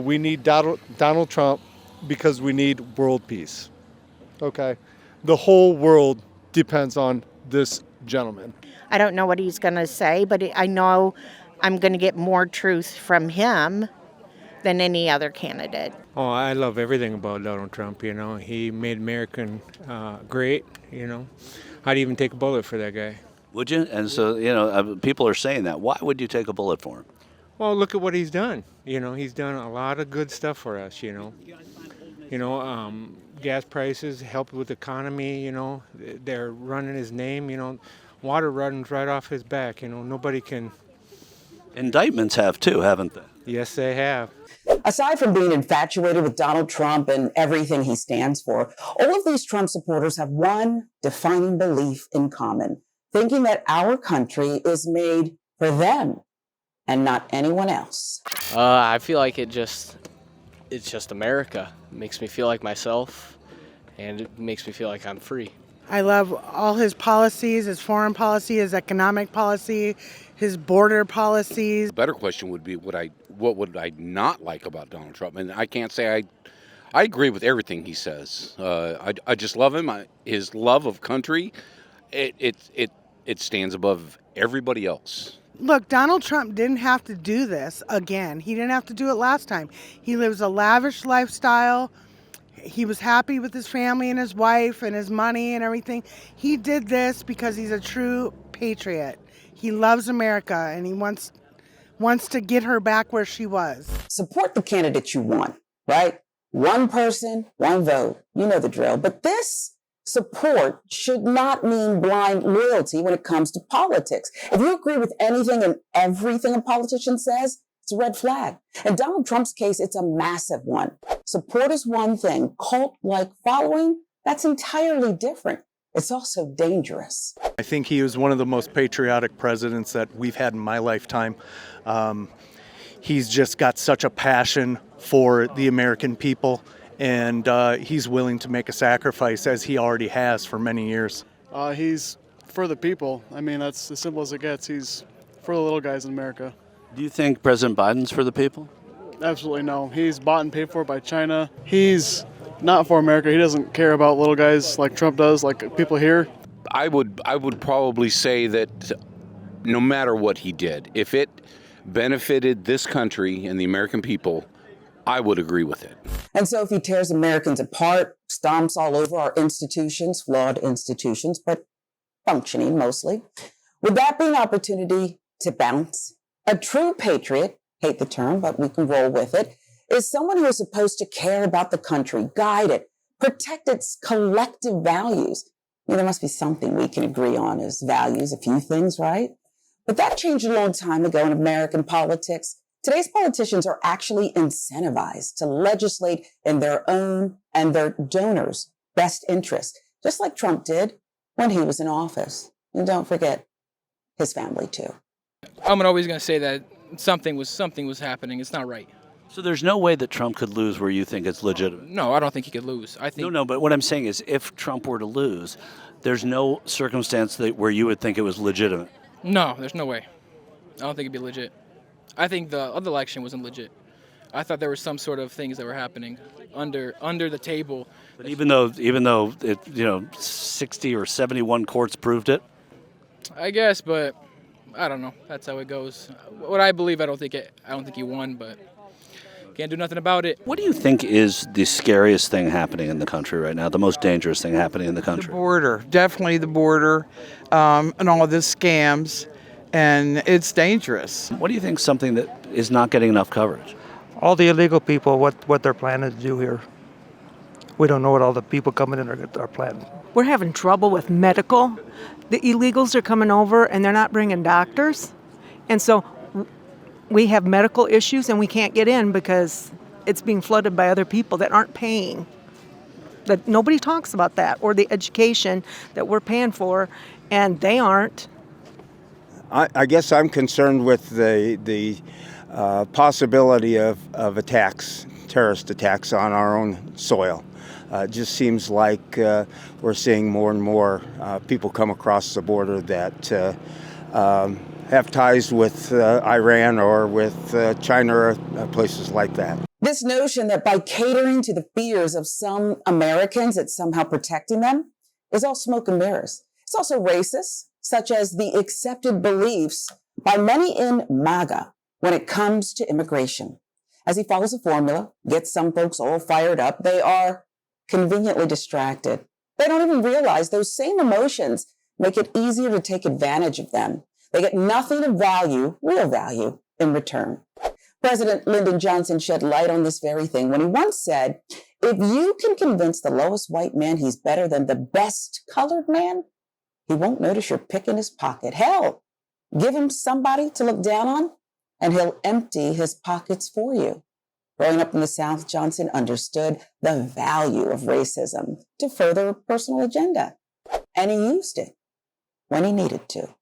We need Donald Trump because we need world peace. Okay? The whole world depends on this gentleman. I don't know what he's going to say, but I know I'm going to get more truth from him than any other candidate. Oh, I love everything about Donald Trump, He made America great, I'd even take a bullet for that guy. Would you? And so, people are saying that. Why would you take a bullet for him? Well, look at what he's done. He's done a lot of good stuff for us, gas prices, help with the economy, they're running his name, water runs right off his back, nobody can. Indictments have too, haven't they? Yes, they have. Aside from being infatuated with Donald Trump and everything he stands for, all of these Trump supporters have one defining belief in common, thinking that our country is made for them and not anyone else. I feel like it's just America. It makes me feel like myself, and it makes me feel like I'm free. I love all his policies, his foreign policy, his economic policy, his border policies. The better question would be, what would I not like about Donald Trump? And I can't say I agree with everything he says. I just love him. His love of country, it stands above everybody else. Look, Donald Trump didn't have to do this again. He didn't have to do it last time. He lives a lavish lifestyle. He was happy with his family and his wife and his money and everything. He did this because he's a true patriot. He loves America and he wants to get her back where she was. Support the candidate you want, right? One person, one vote. You know the drill. But this support should not mean blind loyalty when it comes to politics. If you agree with anything and everything a politician says, it's a red flag. In Donald Trump's case, it's a massive one. Support is one thing. Cult-like following, that's entirely different. It's also dangerous. I think he was one of the most patriotic presidents that we've had in my lifetime. He's just got such a passion for the American people, and he's willing to make a sacrifice, as he already has for many years. He's for the people. I mean, that's as simple as it gets. He's for the little guys in America. Do you think President Biden's for the people? Absolutely no. He's bought and paid for by China. He's not for America. He doesn't care about little guys like Trump does, like people here. I would probably say that no matter what he did, if it benefited this country and the American people, I would agree with it. And so if he tears Americans apart, stomps all over our institutions, flawed institutions, but functioning mostly, would that be an opportunity to bounce? A true patriot, hate the term, but we can roll with it, is someone who is supposed to care about the country, guide it, protect its collective values. I mean, there must be something we can agree on as values, a few things, right? But that changed a long time ago in American politics. Today's politicians are actually incentivized to legislate in their own and their donors' best interest, just like Trump did when he was in office. And don't forget his family, too. I'm always going to say that something was happening. It's not right. So there's no way that Trump could lose where you think it's legitimate? No, I don't think he could lose. I think No, but what I'm saying is if Trump were to lose, there's no circumstance where you would think it was legitimate. No, there's no way. I don't think it'd be legit. I think the other election wasn't legit. I thought there were some sort of things that were happening under the table. But even though it 60 or 71 courts proved it? I guess, but I don't know. That's how it goes. What I believe, I don't think he won, but can't do nothing about it. What do you think is the scariest thing happening in the country right now, the most dangerous thing happening in the country? The border, definitely the border, and all of the scams, and it's dangerous. What do you think something that is not getting enough coverage? All the illegal people, what they're planning to do here. We don't know what all the people coming in are planning. We're having trouble with medical. The illegals are coming over and they're not bringing doctors. And so we have medical issues and we can't get in because it's being flooded by other people that aren't paying. But nobody talks about that, or the education that we're paying for, and they aren't. I guess I'm concerned with the possibility of attacks, terrorist attacks on our own soil. It just seems like we're seeing more and more people come across the border that have ties with Iran or with China or places like that. This notion that by catering to the fears of some Americans, it's somehow protecting them is all smoke and mirrors. It's also racist, such as the accepted beliefs by many in MAGA when it comes to immigration. As he follows a formula, gets some folks all fired up, they are conveniently distracted. They don't even realize those same emotions make it easier to take advantage of them. They get nothing of value, real value, in return. President Lyndon Johnson shed light on this very thing when he once said, if you can convince the lowest white man he's better than the best colored man, he won't notice you're picking his pocket. Hell, give him somebody to look down on, and he'll empty his pockets for you. Growing up in the South, Johnson understood the value of racism to further a personal agenda, and he used it when he needed to.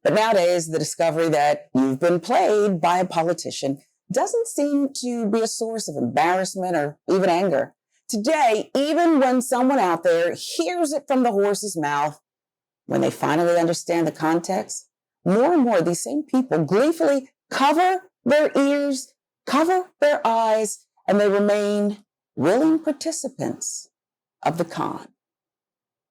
But nowadays, the discovery that you've been played by a politician doesn't seem to be a source of embarrassment or even anger. Today, even when someone out there hears it from the horse's mouth, when they finally understand the context, more and more these same people gleefully cover their ears, cover their eyes, and they remain willing participants of the con.